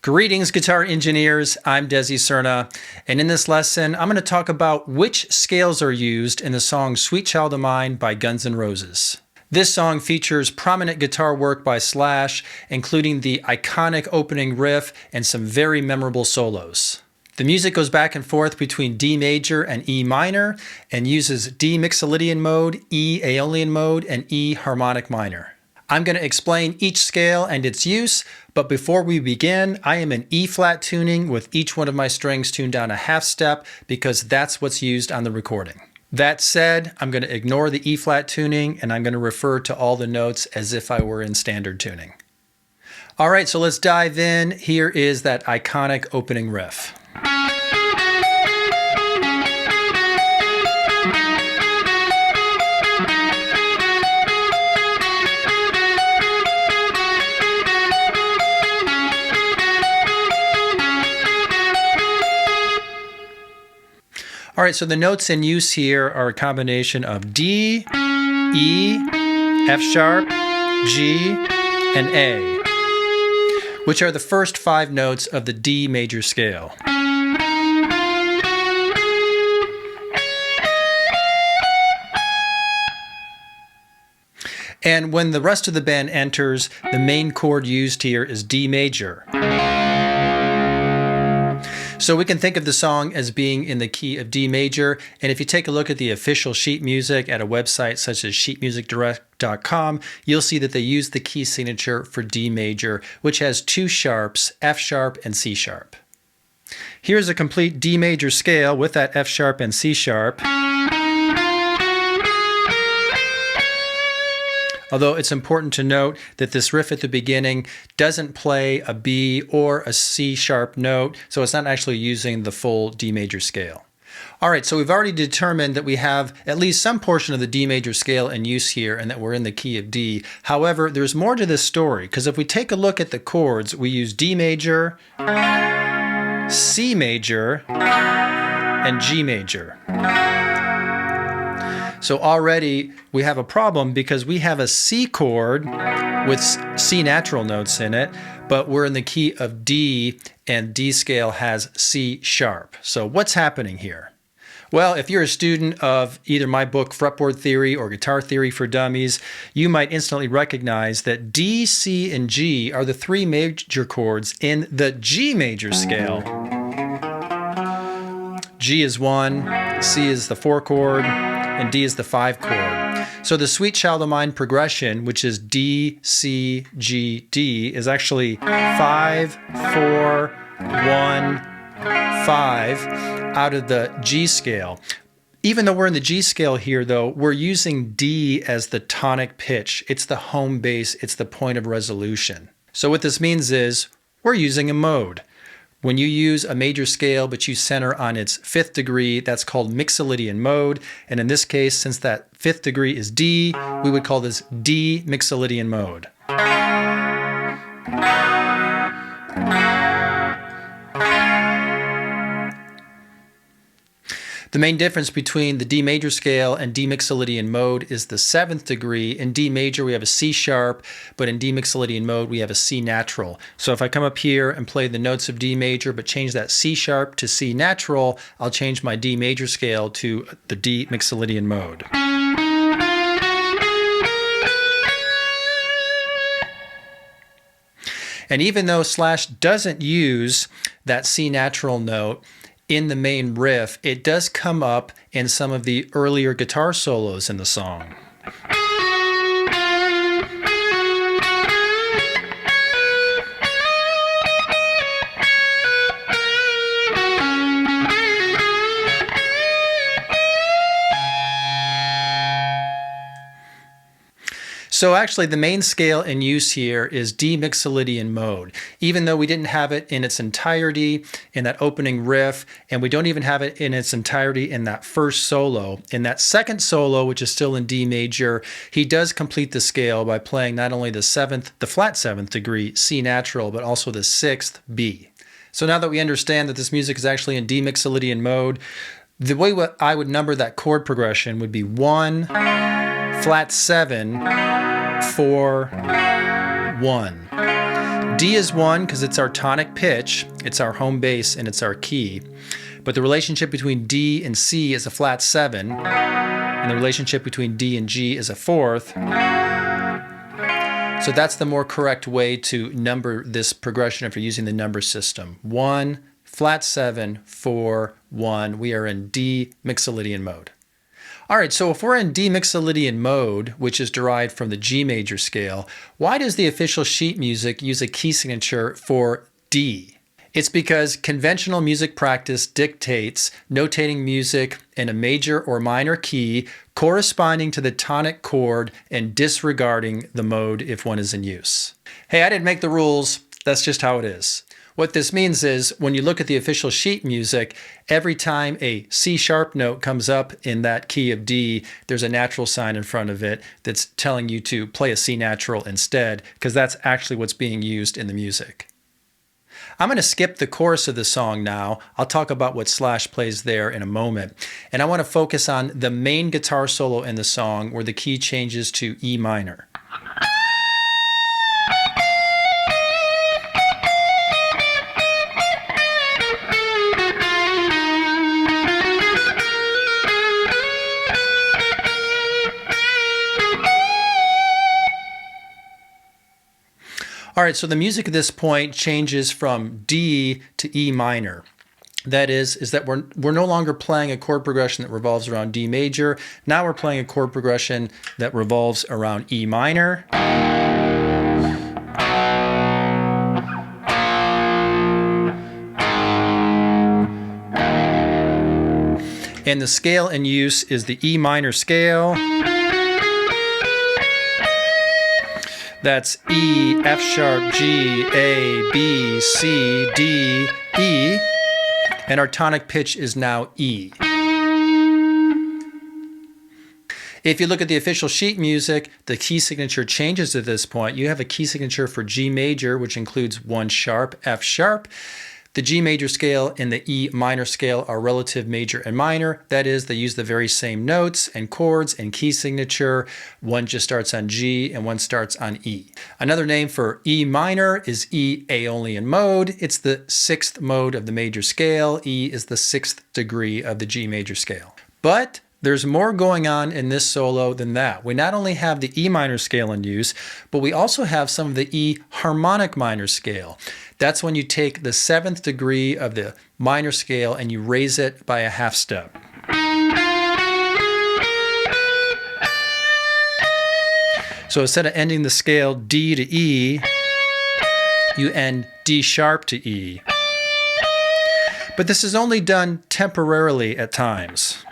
Greetings, guitar engineers. I'm Desi Cerna, and in this lesson, I'm going to talk about which scales are used in the song Sweet Child of Mine by Guns N' Roses. This song features prominent guitar work by Slash, including the iconic opening riff and some very memorable solos. The music goes back and forth between D major and E minor and uses D Mixolydian mode, E Aeolian mode, and E harmonic minor. I'm going to explain each scale and its use, but before we begin, I am in E-flat tuning with each one of my strings tuned down a half step because that's what's used on the recording. That said, I'm going to ignore the E-flat tuning and I'm going to refer to all the notes as if I were in standard tuning. All right, so let's dive in. Here is that iconic opening riff. All right, so the notes in use here are a combination of D, E, F sharp, G, and A, which are the first 5 notes of the D major scale. And when the rest of the band enters, the main chord used here is D major. So we can think of the song as being in the key of D major, and if you take a look at the official sheet music at a website such as sheetmusicdirect.com, you'll see that they use the key signature for D major, which has 2 sharps, F sharp and C sharp. Here's a complete D major scale with that F sharp and C sharp. Although it's important to note that this riff at the beginning doesn't play a B or a C sharp note, so it's not actually using the full D major scale. All right, so we've already determined that we have at least some portion of the D major scale in use here and that we're in the key of D. However, there's more to this story, because if we take a look at the chords, we use D major, C major, and G major. So already we have a problem because we have a C chord with C natural notes in it, but we're in the key of D and D scale has C sharp. So what's happening here? Well, if you're a student of either my book Fretboard Theory or Guitar Theory for Dummies, you might instantly recognize that D, C, and G are the 3 major chords in the G major scale. G is 1, C is the 4 chord, and D is the 5 chord. So the Sweet Child of Mine progression, which is D, C, G, D, is actually 5, 4, 1, 5 out of the G scale. Even though we're in the G scale here, though, we're using D as the tonic pitch. It's the home base. It's the point of resolution. So what this means is we're using a mode. When you use a major scale but you center on its 5th degree, that's called Mixolydian mode. And in this case, since that 5th degree is D, we would call this D Mixolydian mode. The main difference between the D major scale and D Mixolydian mode is the 7th degree. In D major, we have a C sharp, but in D Mixolydian mode, we have a C natural. So if I come up here and play the notes of D major, but change that C sharp to C natural, I'll change my D major scale to the D Mixolydian mode. And even though Slash doesn't use that C natural note in the main riff, it does come up in some of the earlier guitar solos in the song. So actually the main scale in use here is D Mixolydian mode, even though we didn't have it in its entirety in that opening riff, and we don't even have it in its entirety in that first solo. In that second solo, which is still in D major, he does complete the scale by playing not only the flat 7th degree C natural, but also the 6th B. So now that we understand that this music is actually in D Mixolydian mode, the way I would number that chord progression would be 1, flat 7, 4, 1. D is 1 because it's our tonic pitch, it's our home bass, and it's our key. But the relationship between D and C is a flat 7, and the relationship between D and G is a 4th. So that's the more correct way to number this progression if you're using the number system. 1, flat 7, 4, 1. We are in D Mixolydian mode. All right, so if we're in D Mixolydian mode, which is derived from the G major scale, why does the official sheet music use a key signature for D? It's because conventional music practice dictates notating music in a major or minor key corresponding to the tonic chord and disregarding the mode if one is in use. Hey, I didn't make the rules. That's just how it is. What this means is when you look at the official sheet music, every time a C sharp note comes up in that key of D, there's a natural sign in front of it that's telling you to play a C natural instead, because that's actually what's being used in the music. I'm going to skip the chorus of the song now. I'll talk about what Slash plays there in a moment. And I want to focus on the main guitar solo in the song where the key changes to E minor. All right, so the music at this point changes from D to E minor. That is that we're no longer playing a chord progression that revolves around D major. Now we're playing a chord progression that revolves around E minor. And the scale in use is the E minor scale. That's E, F sharp, G, A, B, C, D, E, and our tonic pitch is now E. If you look at the official sheet music, the key signature changes at this point. You have a key signature for G major, which includes 1 sharp, F sharp. The G major scale and the E minor scale are relative major and minor. That is, they use the very same notes and chords and key signature. One just starts on G and one starts on E. Another name for E minor is E Aeolian mode. It's the 6th mode of the major scale. E is the 6th degree of the G major scale. But there's more going on in this solo than that. We not only have the E minor scale in use, but we also have some of the E harmonic minor scale. That's when you take the 7th degree of the minor scale and you raise it by a half step. So instead of ending the scale D to E, you end D sharp to E. But this is only done temporarily at times.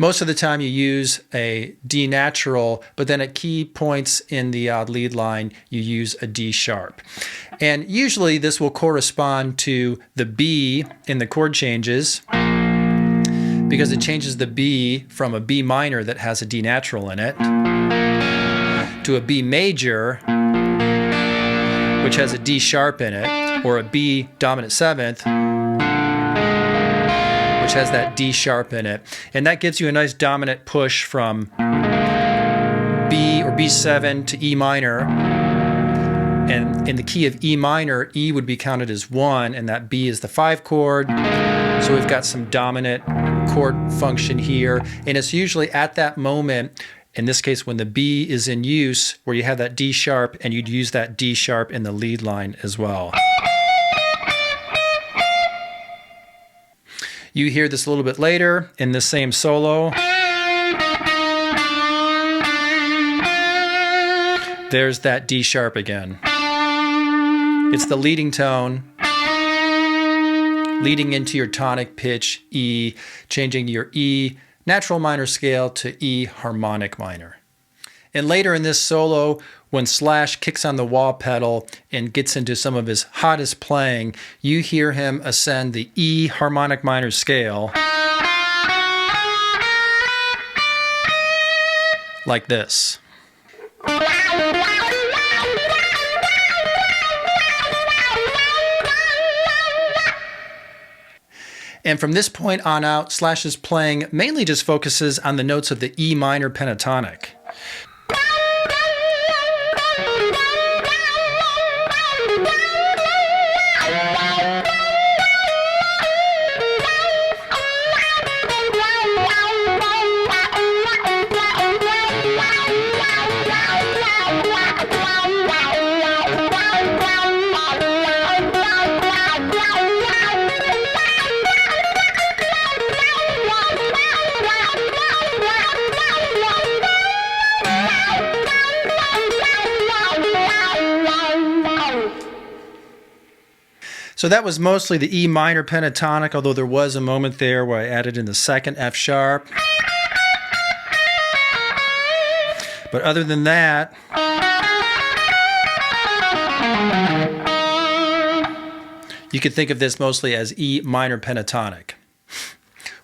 Most of the time you use a D natural, but then at key points in the lead line, you use a D sharp. And usually this will correspond to the B in the chord changes because it changes the B from a B minor that has a D natural in it to a B major, which has a D sharp in it, or a B dominant 7th, which has that D sharp in it. And that gives you a nice dominant push from B or B7 to E minor. And in the key of E minor, E would be counted as 1, and that B is the 5 chord. So we've got some dominant chord function here. And it's usually at that moment, in this case when the B is in use, where you have that D sharp, and you'd use that D sharp in the lead line as well. You hear this a little bit later in the same solo. There's that D sharp again. It's the leading tone, leading into your tonic pitch E, changing your E natural minor scale to E harmonic minor. And later in this solo, when Slash kicks on the wah pedal and gets into some of his hottest playing, you hear him ascend the E harmonic minor scale like this. And from this point on out, Slash's playing mainly just focuses on the notes of the E minor pentatonic. So that was mostly the E minor pentatonic, although there was a moment there where I added in the second F sharp. But other than that, you could think of this mostly as E minor pentatonic,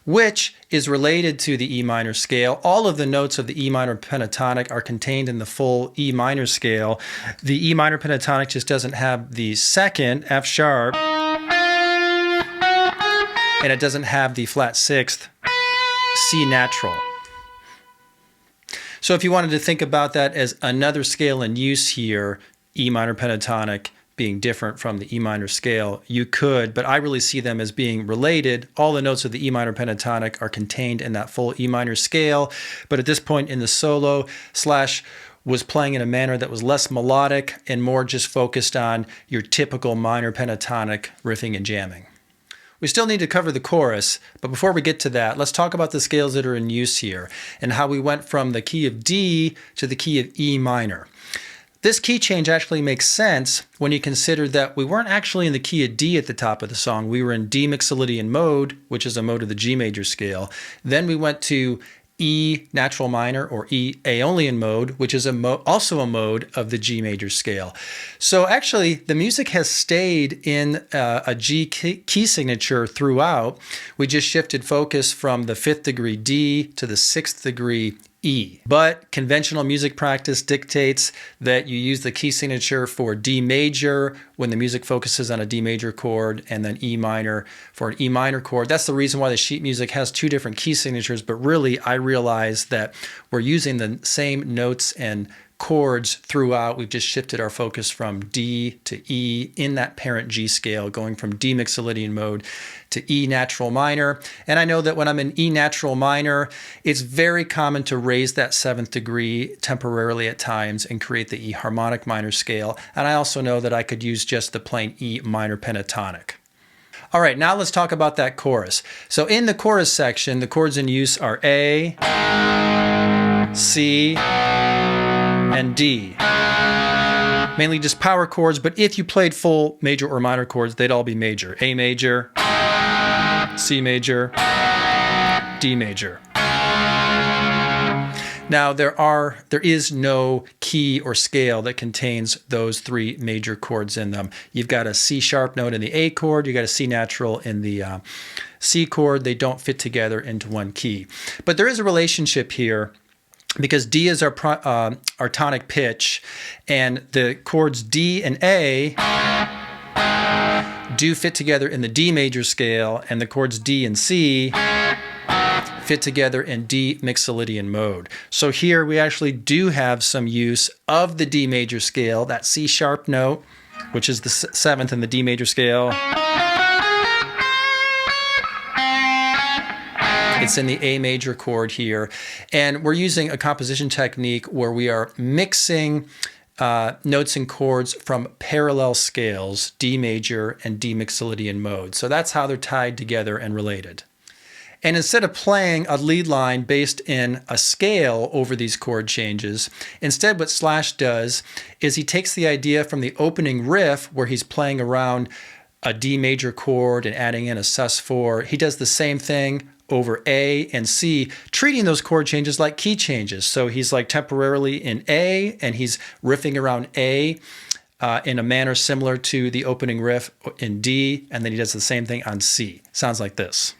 which is related to the E minor scale. All of the notes of the E minor pentatonic are contained in the full E minor scale. The E minor pentatonic just doesn't have the second F sharp, and it doesn't have the flat sixth C natural. So if you wanted to think about that as another scale in use here, E minor pentatonic being different from the E minor scale, you could, but I really see them as being related. All the notes of the E minor pentatonic are contained in that full E minor scale, but at this point in the solo, Slash was playing in a manner that was less melodic and more just focused on your typical minor pentatonic riffing and jamming. We still need to cover the chorus, but before we get to that, let's talk about the scales that are in use here and how we went from the key of D to the key of E minor. This key change actually makes sense when you consider that we weren't actually in the key of D at the top of the song. We were in D Mixolydian mode, which is a mode of the G major scale. Then we went to E natural minor or E Aeolian mode, which is also a mode of the G major scale. So actually the music has stayed in a G key signature throughout. We just shifted focus from the 5th degree D to the 6th degree E. But conventional music practice dictates that you use the key signature for D major when the music focuses on a D major chord, and then E minor for an E minor chord. That's the reason why the sheet music has two different key signatures, but really I realize that we're using the same notes and chords throughout. We've just shifted our focus from D to E in that parent G scale, going from D Mixolydian mode to E natural minor. And I know that when I'm in E natural minor, it's very common to raise that 7th degree temporarily at times and create the E harmonic minor scale. And I also know that I could use just the plain E minor pentatonic. All right, now let's talk about that chorus. So in the chorus section, the chords in use are A, C, and D. Mainly just power chords, but if you played full major or minor chords, they'd all be major. A major, C major, D major. Now there is no key or scale that contains those three major chords in them. You've got a C sharp note in the A chord, you've got a C natural in the C chord. They don't fit together into one key. But there is a relationship here, because D is our tonic pitch, and the chords D and A do fit together in the D major scale, and the chords D and C fit together in D Mixolydian mode. So here we actually do have some use of the D major scale, that C sharp note, which is the 7th in the D major scale. It's in the A major chord here. And we're using a composition technique where we are mixing notes and chords from parallel scales, D major and D Mixolydian mode. So that's how they're tied together and related. And instead of playing a lead line based in a scale over these chord changes, instead what Slash does is he takes the idea from the opening riff where he's playing around a D major chord and adding in a sus4. He does the same thing over A and C, treating those chord changes like key changes. So he's like temporarily in A, and he's riffing around A in a manner similar to the opening riff in D, and then he does the same thing on C. Sounds like this.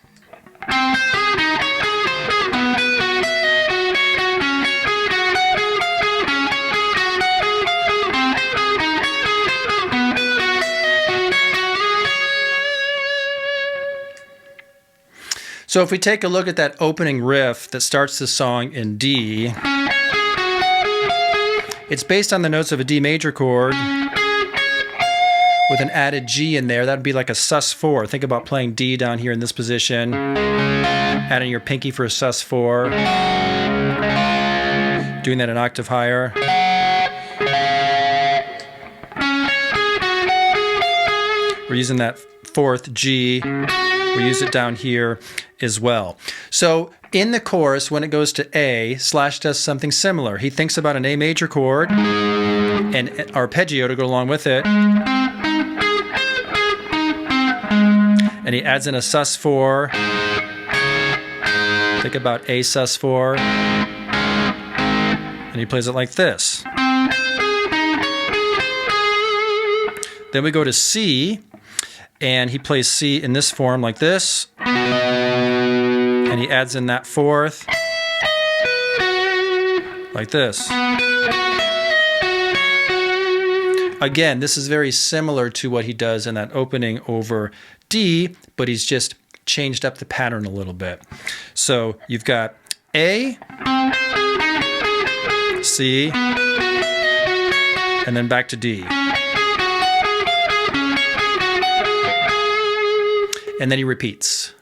So if we take a look at that opening riff that starts the song in D, it's based on the notes of a D major chord with an added G in there. That would be like a sus4. Think about playing D down here in this position, adding your pinky for a sus4, doing that an octave higher. We're using that fourth G. We use it down here as well. So in the chorus, when it goes to A, Slash does something similar. He thinks about an A major chord and arpeggio to go along with it. And he adds in a sus4. Think about A sus4. And he plays it like this. Then we go to C. And he plays C in this form like this. And he adds in that fourth like this. Again, this is very similar to what he does in that opening over D, but he's just changed up the pattern a little bit. So you've got A, C, and then back to D. And then he repeats.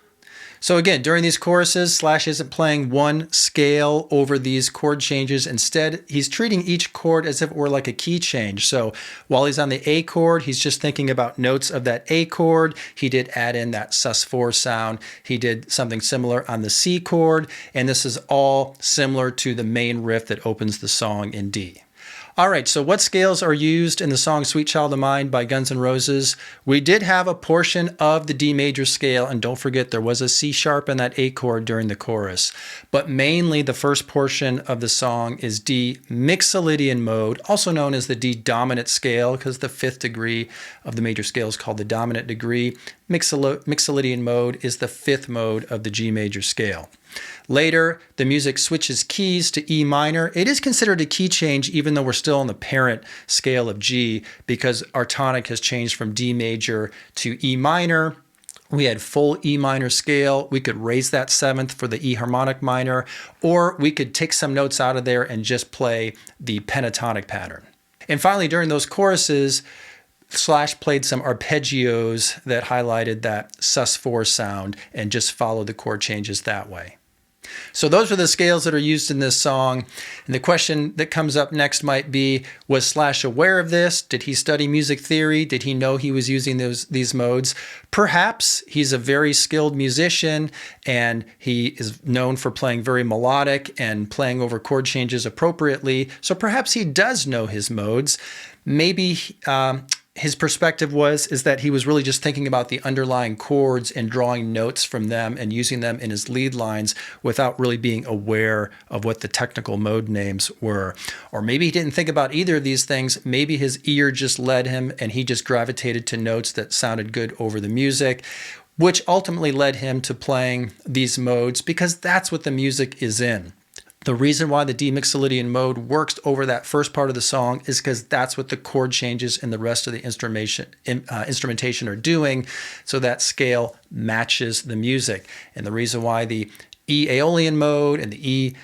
So again, during these choruses, Slash isn't playing one scale over these chord changes. Instead, he's treating each chord as if it were like a key change. So while he's on the A chord, he's just thinking about notes of that A chord. He did add in that sus4 sound. He did something similar on the C chord. And this is all similar to the main riff that opens the song in D. All right, so what scales are used in the song Sweet Child of Mine by Guns N' Roses? We did have a portion of the D major scale, and don't forget there was a C sharp and that A chord during the chorus. But mainly the first portion of the song is D Mixolydian mode, also known as the D dominant scale, because the fifth degree of the major scale is called the dominant degree. Mixolydian mode is the fifth mode of the G major scale. Later, the music switches keys to E minor. It is considered a key change even though we're still on the parent scale of G, because our tonic has changed from D major to E minor. We had full E minor scale. We could raise that seventh for the E harmonic minor, or we could take some notes out of there and just play the pentatonic pattern. And finally, during those choruses, Slash played some arpeggios that highlighted that sus4 sound and just followed the chord changes that way. So those are the scales that are used in this song. And the question that comes up next might be, was Slash aware of this? Did he study music theory? Did he know he was using these modes? Perhaps. He's a very skilled musician and he is known for playing very melodic and playing over chord changes appropriately. So perhaps he does know his modes. Maybe his perspective is that he was really just thinking about the underlying chords and drawing notes from them and using them in his lead lines without really being aware of what the technical mode names were. Or maybe he didn't think about either of these things. Maybe his ear just led him and he just gravitated to notes that sounded good over the music, which ultimately led him to playing these modes because that's what the music is in. The reason why the D Mixolydian mode works over that first part of the song is because that's what the chord changes and the rest of the instrumentation are doing, so that scale matches the music. And the reason why the E Aeolian mode and the E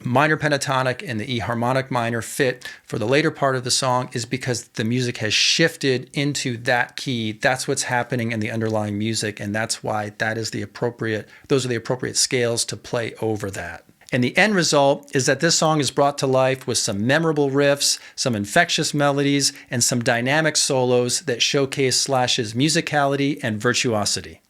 minor pentatonic and the E harmonic minor fit for the later part of the song is because the music has shifted into that key. That's what's happening in the underlying music, and that's why those are the appropriate scales to play over that. And the end result is that this song is brought to life with some memorable riffs, some infectious melodies, and some dynamic solos that showcase Slash's musicality and virtuosity.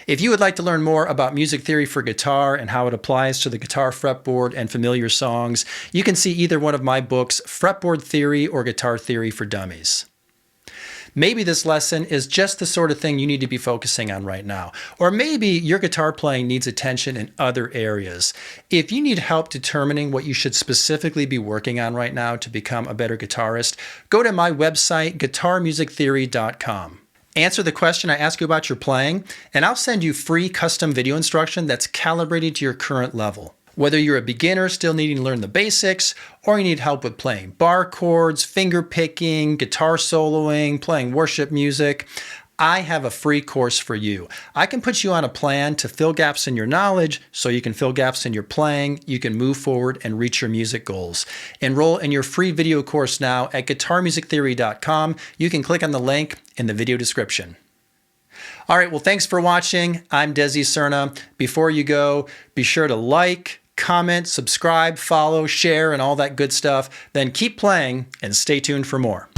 If you would like to learn more about music theory for guitar and how it applies to the guitar fretboard and familiar songs, you can see either one of my books, Fretboard Theory or Guitar Theory for Dummies. Maybe this lesson is just the sort of thing you need to be focusing on right now. Or maybe your guitar playing needs attention in other areas. If you need help determining what you should specifically be working on right now to become a better guitarist, go to my website, guitarmusictheory.com. Answer the question I ask you about your playing, and I'll send you free custom video instruction that's calibrated to your current level. Whether you're a beginner still needing to learn the basics, or you need help with playing bar chords, finger picking, guitar soloing, playing worship music, I have a free course for you. I can put you on a plan to fill gaps in your knowledge so you can fill gaps in your playing, you can move forward and reach your music goals. Enroll in your free video course now at guitarmusictheory.com. You can click on the link in the video description. All right, well, thanks for watching. I'm Desi Cerna. Before you go, be sure to like, comment, subscribe, follow, share, and all that good stuff. Then keep playing and stay tuned for more.